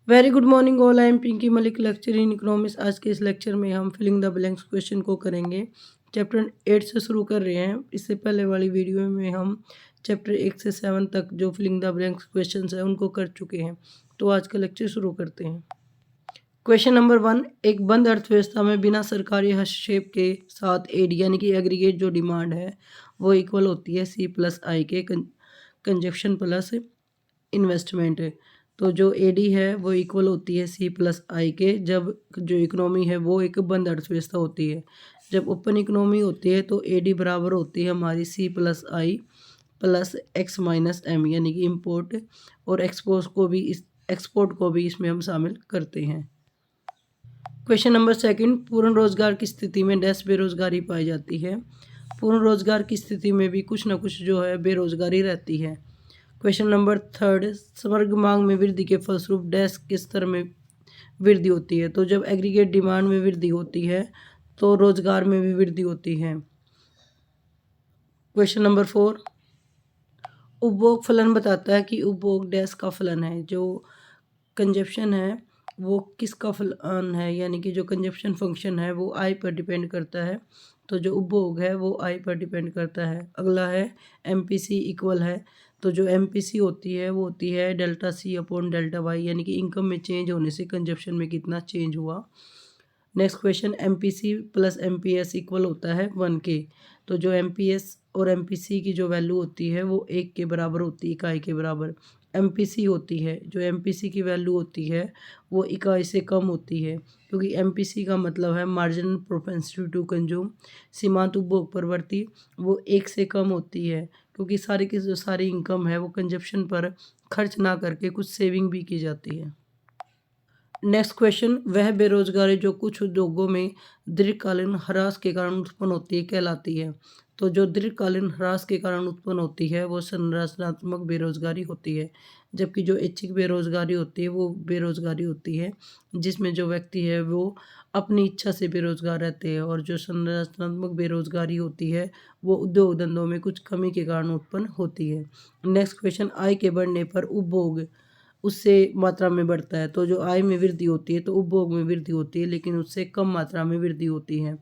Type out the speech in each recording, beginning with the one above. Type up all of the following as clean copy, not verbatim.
Very good morning all. I am Pinki Malik, lecture in economics. आज के इस लेक्चर में हम फिलिंग द ब्लैंक्स क्वेश्चन को करेंगे। चैप्टर 8 से शुरू कर रहे हैं। इससे पहले वाली वीडियो में हम चैप्टर 1 से 7 तक जो फिलिंग द ब्लैंक्स क्वेश्चन है उनको कर चुके हैं। तो आज का लेक्चर शुरू करते हैं। क्वेश्चन नंबर 1, एक बंद अर्थव्यवस्था में बिना सरकारी हस्तक्षेप के साथ एडी यानी कि एग्रीगेट जो डिमांड है वो इक्वल होती है सी प्लस आई के कंजप्शन प्लस इन्वेस्टमेंट। तो जो एडी है वो इक्वल होती है सी प्लस आई के जब जो इकोनॉमी है वो एक बंद अर्थव्यवस्था होती है। जब ओपन इकोनॉमी होती है तो एडी बराबर होती है हमारी सी प्लस आई प्लस एक्स माइनस एम यानी कि इम्पोर्ट और एक्सपोर्ट को भी इसमें हम शामिल करते हैं। क्वेश्चन नंबर 2, पूर्ण रोजगार की स्थिति में डैश बेरोजगारी पाई जाती है। पूर्ण रोजगार की स्थिति में भी कुछ ना कुछ जो है बेरोजगारी रहती है। क्वेश्चन नंबर 3, समग्र मांग में वृद्धि के फलस्वरूप डैश के स्तर में वृद्धि होती है। तो जब एग्रीगेट डिमांड में वृद्धि होती है तो रोजगार में भी वृद्धि होती है। क्वेश्चन नंबर 4, उपभोग फलन बताता है कि उपभोग डैश का फलन है। जो कंजप्शन है वो किसका फलन है, यानी कि जो कंजप्शन फंक्शन है वो आई पर डिपेंड करता है। तो जो उपभोग है वो आई पर डिपेंड करता है। अगला है एमपीसी इक्वल है। तो जो एमपीसी होती है वो होती है delta C upon delta Y, यानी कि इनकम में चेंज होने से कंजप्शन में कितना चेंज हुआ। Next question, MPC plus MPS equal होता है 1 के। तो जो एमपीएस और एमपीसी की जो वैल्यू होती है वो 1 के बराबर होती है, इकाई के बराबर। एमपीसी होती है, जो एमपीसी की वैल्यू होती है वो इकाई से कम होती है, क्योंकि एमपीसी का मतलब है मार्जिनल प्रोपेंसिटी टू कंज्यूम, सीमांत उपभोग प्रवृत्ति, वो 1 से कम होती है, क्योंकि सारी की जो सारी इनकम है वो कंजप्शन पर खर्च ना करके कुछ सेविंग भी की जाती है। नेक्स्ट क्वेश्चन, वह बेरोजगारी जो कुछ उद्योगों में दीर्घकालीन ह्रास के कारण उत्पन्न होती है कहलाती है। तो जो दीर्घकालीन ह्रास के कारण उत्पन्न होती है वो संरचनात्मक बेरोजगारी होती है, जबकि जो ऐच्छिक बेरोजगारी होती है वो बेरोजगारी होती है जिसमें जो व्यक्ति है वो अपनी इच्छा से बेरोजगार रहते हैं, और जो संरचनात्मक बेरोजगारी होती है वो उद्योग धंधों में कुछ कमी के कारण उत्पन्न होती है। नेक्स्ट क्वेश्चन, आय के बढ़ने पर उपभोग उससे मात्रा में बढ़ता है। तो जो आय में वृद्धि होती है तो उपभोग में वृद्धि होती है, लेकिन उससे कम मात्रा में वृद्धि होती है।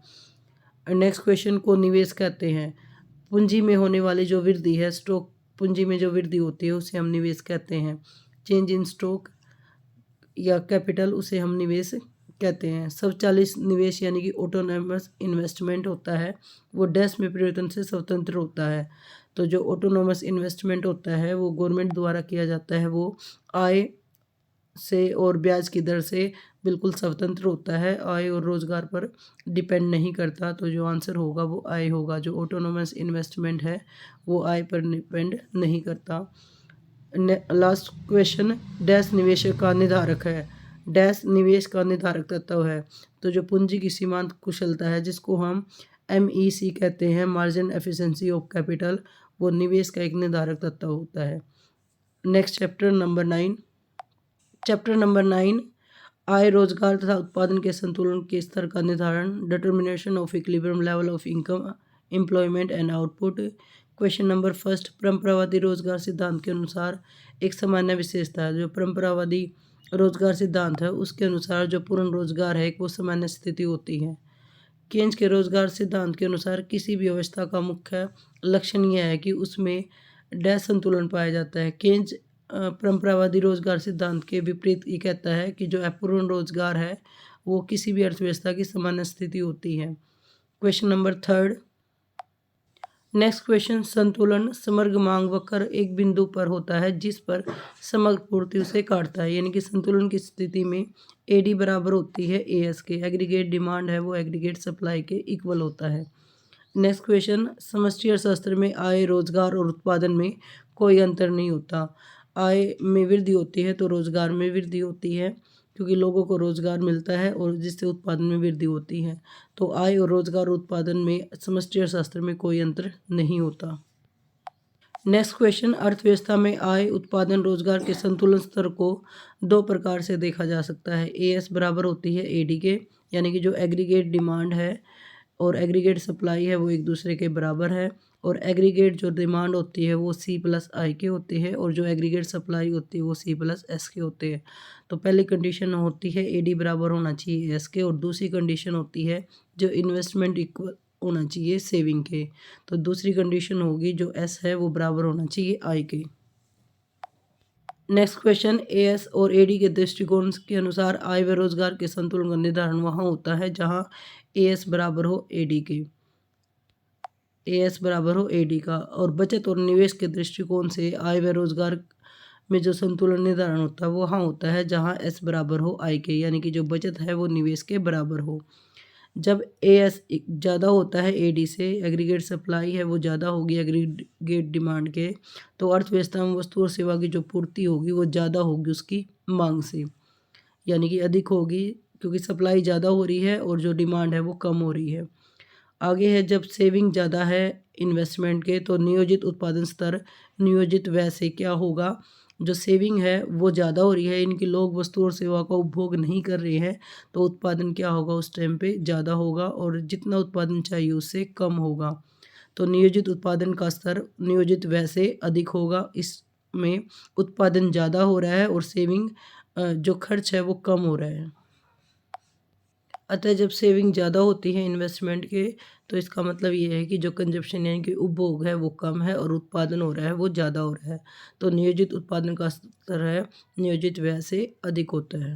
नेक्स्ट क्वेश्चन को निवेश कहते हैं। पूंजी में होने वाली जो वृद्धि है, स्टॉक पूंजी में जो वृद्धि होती है उसे हम निवेश कहते हैं। चेंज इन स्टॉक या कैपिटल उसे हम निवेश कहते हैं। स्वचालित निवेश यानी कि ऑटोनोमस इन्वेस्टमेंट होता है वो डैश में परिवर्तन से स्वतंत्र होता है। तो जो ऑटोनोमस इन्वेस्टमेंट होता है वो गवर्नमेंट द्वारा किया जाता है, वो आय से और ब्याज की दर से बिल्कुल स्वतंत्र होता है, आय और रोजगार पर डिपेंड नहीं करता। तो जो आंसर होगा वो आय होगा। जो ऑटोनोमस इन्वेस्टमेंट है वो आय पर डिपेंड नहीं करता। लास्ट क्वेश्चन, डैश निवेशक का निर्धारक है। डैश निवेश का निर्धारक तत्व है। तो जो पूंजी की सीमांत कुशलता है जिसको हम MEC कहते हैं, मार्जिन एफिशिएंसी ऑफ कैपिटल, वो निवेश का एक निर्धारक तत्व होता है। Next chapter number 9। Chapter number 9, आय, रोजगार तथा उत्पादन के संतुलन के स्तर का निर्धारण, determination of equilibrium level of income, employment and output. Question number 1, परंपरावादी रोजगार सिद्धांत के अनुसार एक सामान्य विशेषता है। जो परंपरावादी रोजगार सिद्धांत है उसके अनुसार जो पूर्ण रोजगार है वो सामान्य स्थिति होती है। केन्ज के रोजगार सिद्धांत के अनुसार किसी भी व्यवस्था का मुख्य लक्षण यह है कि उसमें डैश संतुलन पाया जाता है। केन्ज परंपरावादी रोजगार सिद्धांत के विपरीत ये कहता है कि जो अपूर्ण रोजगार है वो किसी भी अर्थव्यवस्था की सामान्य स्थिति होती है। Question number 3। नेक्स्ट क्वेश्चन, संतुलन समग्र मांग वक्र एक बिंदु पर होता है जिस पर समग्र पूर्ति उसे काटता है, यानी कि संतुलन की स्थिति में एडी बराबर होती है एएस के। एग्रीगेट डिमांड है वो एग्रीगेट सप्लाई के इक्वल होता है। नेक्स्ट क्वेश्चन, समष्टि अर्थशास्त्र में आय, रोजगार और उत्पादन में कोई अंतर नहीं होता। आय में वृद्धि होती है तो रोजगार में वृद्धि होती है, क्योंकि लोगों को रोजगार मिलता है और जिससे उत्पादन में वृद्धि होती है। तो आय और रोजगार उत्पादन में समष्टि अर्थशास्त्र में कोई अंतर नहीं होता। नेक्स्ट क्वेश्चन, अर्थव्यवस्था में आय, उत्पादन, रोजगार के संतुलन स्तर को 2 प्रकार से देखा जा सकता है। एएस बराबर होती है एडी के, यानी कि जो एग्रीगेट डिमांड है, और एग्रीगेट सप्लाई है वो एक दूसरे के बराबर है, और एग्रीगेट जो डिमांड होती है वो C प्लस आई के होती है, और जो एग्रीगेट सप्लाई होती है वो C प्लस एस के होते हैं। तो पहली कंडीशन होती है AD बराबर होना चाहिए एस के, और दूसरी कंडीशन होती है जो इन्वेस्टमेंट इक्वल होना चाहिए सेविंग के। तो दूसरी कंडीशन होगी जो एस है वो बराबर होना चाहिए आई के। नेक्स्ट क्वेश्चन, एएस और एडी के दृष्टिकोण के अनुसार आय व रोजगार के संतुलन का निर्धारण वहाँ होता है जहाँ एएस बराबर हो एडी के, एएस बराबर हो एडी का। और बचत और निवेश के दृष्टिकोण से आय व रोजगार में जो संतुलन निर्धारण होता है वो वहाँ होता है जहाँ एस बराबर हो आई के, यानी कि जो बचत है वो निवेश के बराबर हो। जब एएस ज़्यादा होता है एडी से, एग्रीगेट सप्लाई है वो ज़्यादा होगी एग्रीगेट डिमांड के, तो अर्थव्यवस्था में वस्तु और सेवा की जो पूर्ति होगी वो ज़्यादा होगी उसकी मांग से, यानी कि अधिक होगी, क्योंकि सप्लाई ज़्यादा हो रही है और जो डिमांड है वो कम हो रही है। आगे है, जब सेविंग ज़्यादा है इन्वेस्टमेंट के, तो नियोजित उत्पादन स्तर नियोजित व्यय से क्या होगा। जो सेविंग है वो ज़्यादा हो रही है, इनकी लोग वस्तु और सेवा का उपभोग नहीं कर रहे हैं, तो उत्पादन क्या होगा उस टाइम पे ज़्यादा होगा, और जितना उत्पादन चाहिए उससे कम होगा। तो नियोजित उत्पादन का स्तर नियोजित व्यय से अधिक होगा, इसमें उत्पादन ज़्यादा हो रहा है और सेविंग जो खर्च है वो कम हो रहा है। अतः जब सेविंग ज़्यादा होती है इन्वेस्टमेंट के, तो इसका मतलब ये है कि जो कंजप्शन यानी कि उपभोग है वो कम है और उत्पादन हो रहा है वो ज़्यादा हो रहा है। तो नियोजित उत्पादन का स्तर है नियोजित व्यय से अधिक होता है।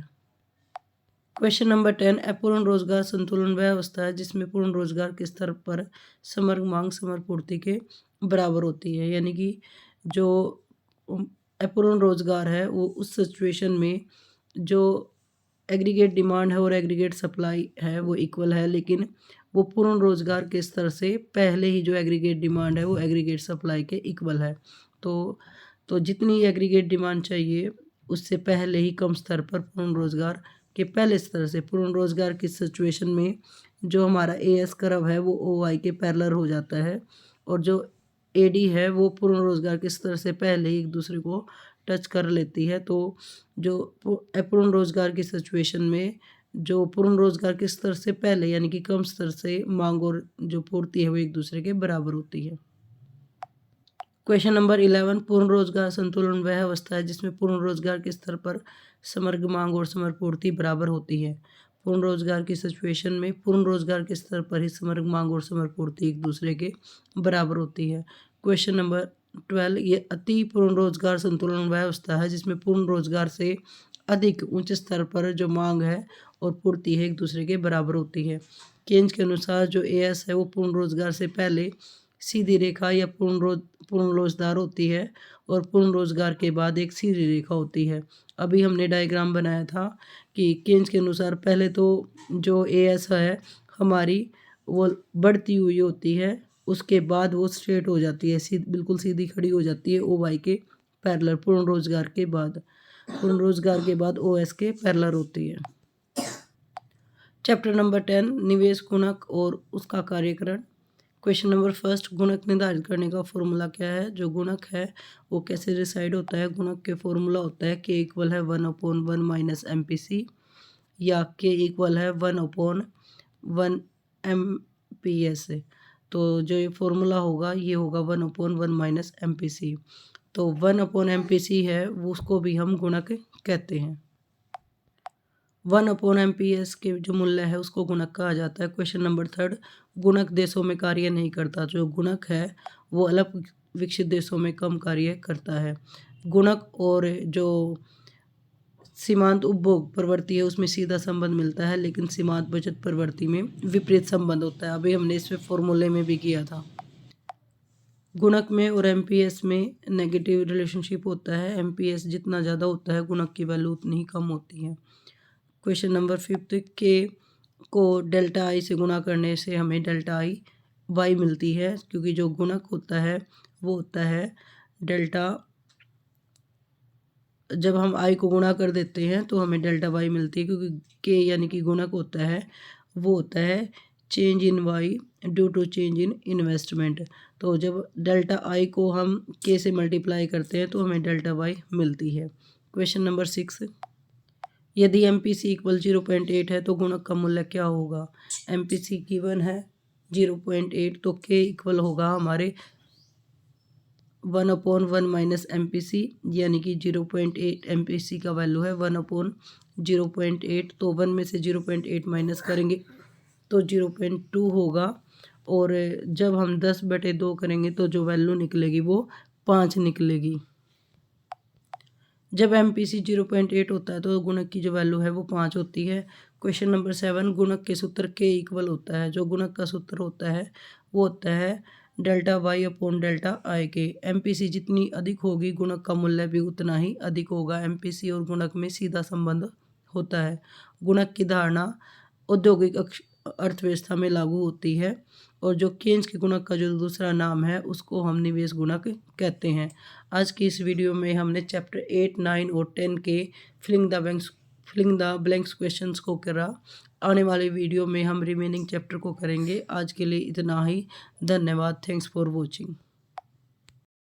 क्वेश्चन नंबर 10, अपूर्ण रोजगार संतुलन वह अवस्था है जिसमें पूर्ण रोजगार के स्तर पर समग्र मांग समग्र पूर्ति के बराबर होती है, यानी कि जो अपूर्ण रोजगार है वो उस सिचुएशन में जो एग्रीगेट डिमांड है और एग्रीगेट सप्लाई है वो इक्वल है, लेकिन वो पूर्ण रोजगार के स्तर से पहले ही जो एग्रीगेट डिमांड है वो एग्रीगेट सप्लाई के इक्वल है। तो जितनी एग्रीगेट डिमांड चाहिए उससे पहले ही कम स्तर पर पूर्ण रोजगार के पहले स्तर से, पूर्ण रोजगार की सिचुएशन में जो हमारा एएस कर्व है वो ओआई के पैरेलल हो जाता है, और जो एडी है वो पूर्ण रोजगार के स्तर से पहले ही एक दूसरे को टच कर लेती है। तो जो अपूर्ण रोजगार की सिचुएशन में जो पूर्ण रोजगार के स्तर से पहले यानी कि कम स्तर से मांग और जो पूर्ति है वो एक दूसरे के बराबर होती है। क्वेश्चन नंबर 11, पूर्ण रोजगार संतुलन वह अवस्था है जिसमें पूर्ण रोजगार के स्तर पर समग्र मांग और समग्र पूर्ति बराबर होती है। पूर्ण रोजगार की सिचुएशन में पूर्ण रोजगार के स्तर पर ही समग्र मांग और समग्र पूर्ति एक दूसरे के बराबर होती है। क्वेश्चन नंबर 12, ये अति पूर्ण रोजगार संतुलन वह अवस्था है जिसमें पूर्ण रोजगार से अधिक ऊंचे स्तर पर जो मांग है और पूर्ति है एक दूसरे के बराबर होती है। केंज के अनुसार जो एएस है वो पूर्ण रोजगार से पहले सीधी रेखा या पूर्ण रोजगार होती है, और पूर्ण रोजगार के बाद एक सीधी रेखा होती है। अभी हमने डायग्राम बनाया था कि केंज के अनुसार पहले तो जो एएस है हमारी वो बढ़ती हुई होती है, उसके बाद वो स्ट्रेट हो जाती है, बिल्कुल सीधी खड़ी हो जाती है ओवाई के पैरेलल। पूर्ण रोजगार के बाद ओएस के पैरेलल होती है। चैप्टर नंबर 10, निवेश गुणक और उसका कार्यकरण। क्वेश्चन नंबर फर्स्ट, गुणक निर्धारित करने का फॉर्मूला क्या है। जो गुणक है वो कैसे डिसाइड होता है। गुणक के फॉर्मूला होता है के इक्वल है 1/1 माइनस MPC, या के इक्वल है 1/1 MPS। तो जो ये फॉर्मूला होगा ये होगा 1/1 माइनस MPC। तो 1/MPC है वो उसको भी हम गुणक कहते हैं। 1/MPS के जो मूल्य है उसको गुणक कहा जाता है। क्वेश्चन नंबर थर्ड, गुणक देशों में कार्य नहीं करता। जो गुणक है वो अल्प विकसित देशों में कम कार्य करता है। गुणक और जो सीमांत उपभोग प्रवृत्ति है उसमें सीधा संबंध मिलता है, लेकिन सीमांत बचत प्रवृत्ति में विपरीत संबंध होता है। अभी हमने इसमें फॉर्मूले में भी किया था। गुणक में और MPS में नेगेटिव रिलेशनशिप होता है। MPS जितना ज़्यादा होता है गुणक की वैल्यू उतनी ही कम होती है। क्वेश्चन नंबर 5, के को डेल्टा आई से गुणा करने से हमें डेल्टा आई वाई मिलती है, क्योंकि जो गुणक होता है वो होता है डेल्टा, जब हम आई को गुणा कर देते हैं तो हमें डेल्टा वाई मिलती है, क्योंकि के यानी कि गुणक होता है वो होता है change in Y due to change in investment. तो जब डेल्टा आई को हम के से मल्टीप्लाई करते हैं तो हमें डेल्टा वाई मिलती है। क्वेश्चन नंबर 6, यदि MPC इक्वल 0.8 है तो गुणक का मूल्य क्या होगा। MPC गिवन है 0.8, तो के इक्वल होगा हमारे 1/1 माइनस MPC, यानी कि 0.8 MPC का वैल्यू है 1/0.8। तो 1 में से 0.8 माइनस करेंगे तो 0.2 होगा। और जब हम 10/2 करेंगे तो जो वैल्यू निकलेगी वो 5 निकलेगी। जब MPC 0.8 होता है तो गुणक की जो वैल्यू है वो 5 होती है। क्वेश्चन नंबर 7, गुणक के सूत्र के इक्वल होता है। जो गुणक का सूत्र होता है वो होता है delta Y upon delta I के। MPC जितनी अधिक होगी गुणक का मूल्य भी उतना ही अधिक होगा। MPC और गुणक में सीधा संबंध होता है। गुणक की धारणा औद्योगिक अर्थव्यवस्था में लागू होती है, और जो केन्स के गुणक का जो दूसरा नाम है उसको हम निवेश गुणक कहते हैं। आज की इस वीडियो में हमने चैप्टर 8, 9 और 10 के फिलिंग द ब्लैंक्स क्वेश्चंस को करा। आने वाले वीडियो में हम रिमेनिंग चैप्टर को करेंगे। आज के लिए इतना ही। धन्यवाद। Thanks for watching.